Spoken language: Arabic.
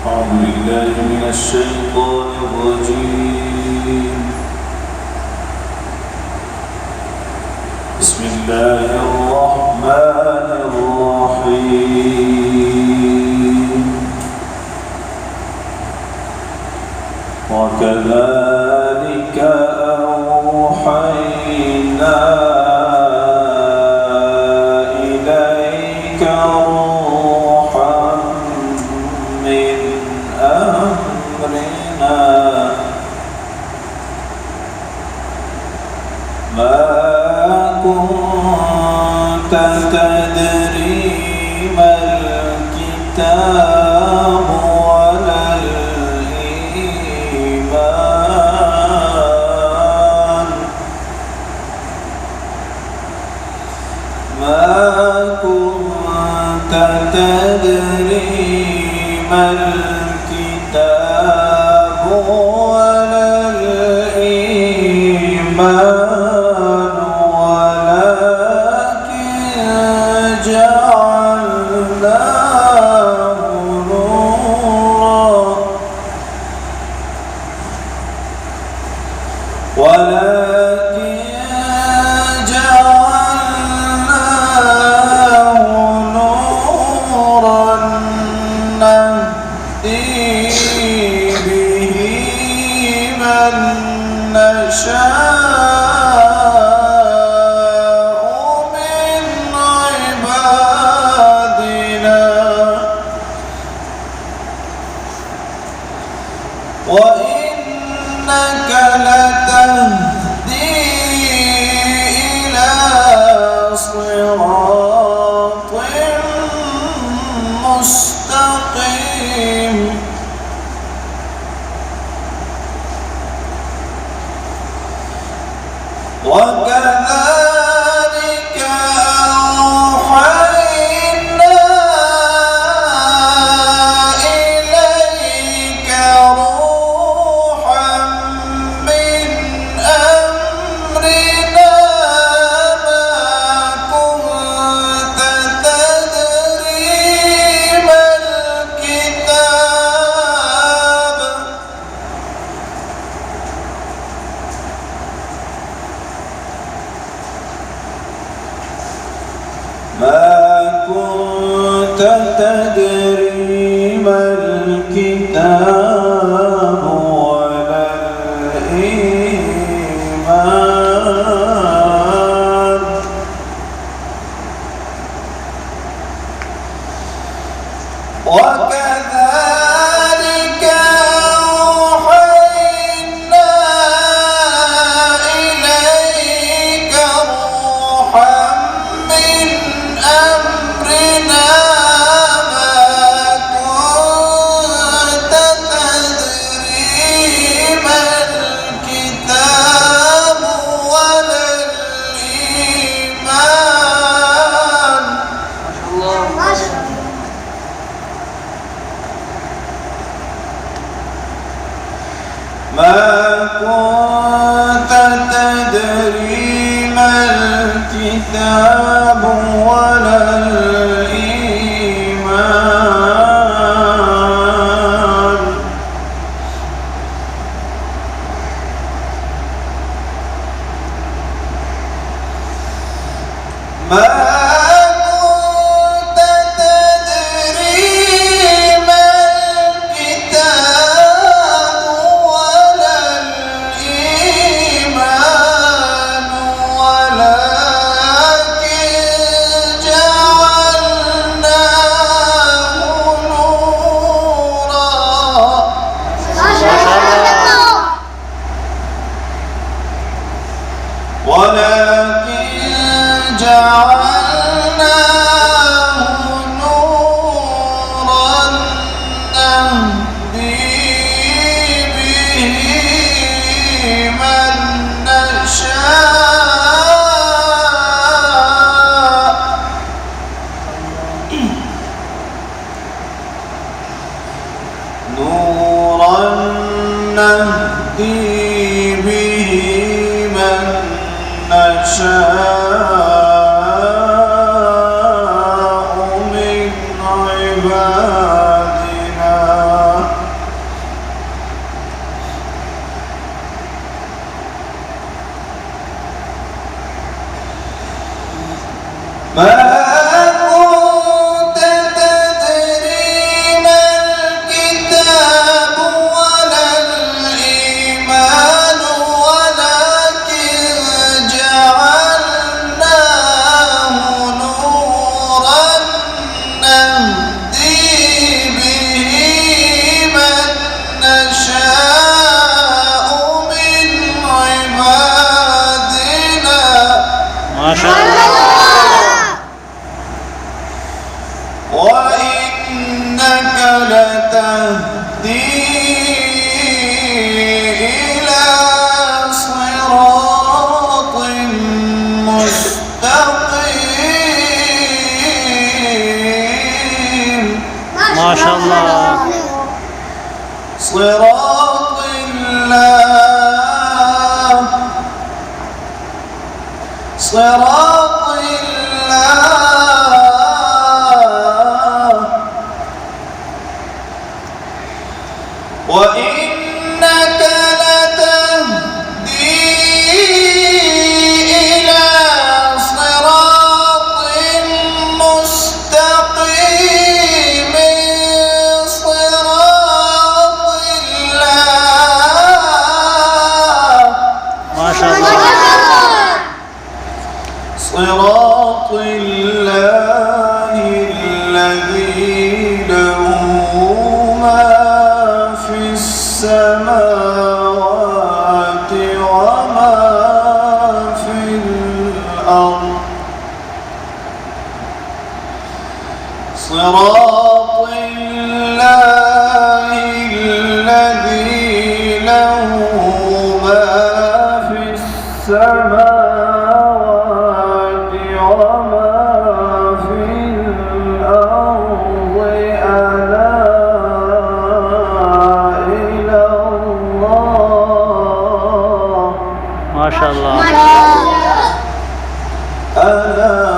أعوذ بالله من الشيطان الرجيم. بسم الله الرحمن الرحيم. وكذلك أوحينا إليك روحا من أمرنا ما كنت تدري ما الكتاب ولا الإيمان ما كنت تدري ما الكتاب ولا الإيمان ولكن جعلناه نورا نهدي به من نشاء من عبادنا وإنك لتهدي إلى صراط مستقيم. وكذلك أوحينا إليك روحا من أمرنا ما كنت تدري ما الكتاب ولا الإيمان وكذلك أوحينا إليك روحا من أمرنا ما كنت تدري ما الكتاب ولا الإيمان ما ولكن جعلناه نورا نهدي به من نشاء نورا نهدي به من نشاء من عبادنا لتهدي إلى صراط مستقيم. ما شاء الله. صراط الله، صراط الله. وإنك لتهدي إلى صراط مستقيم. صراط الله، ما شاء الله. صراط الله الذي له ما في السماوات وما في الأرض. صراط الله الذي له ما في السماوات وما في الأرض. ألا إلى الله. ما شاء الله. ألا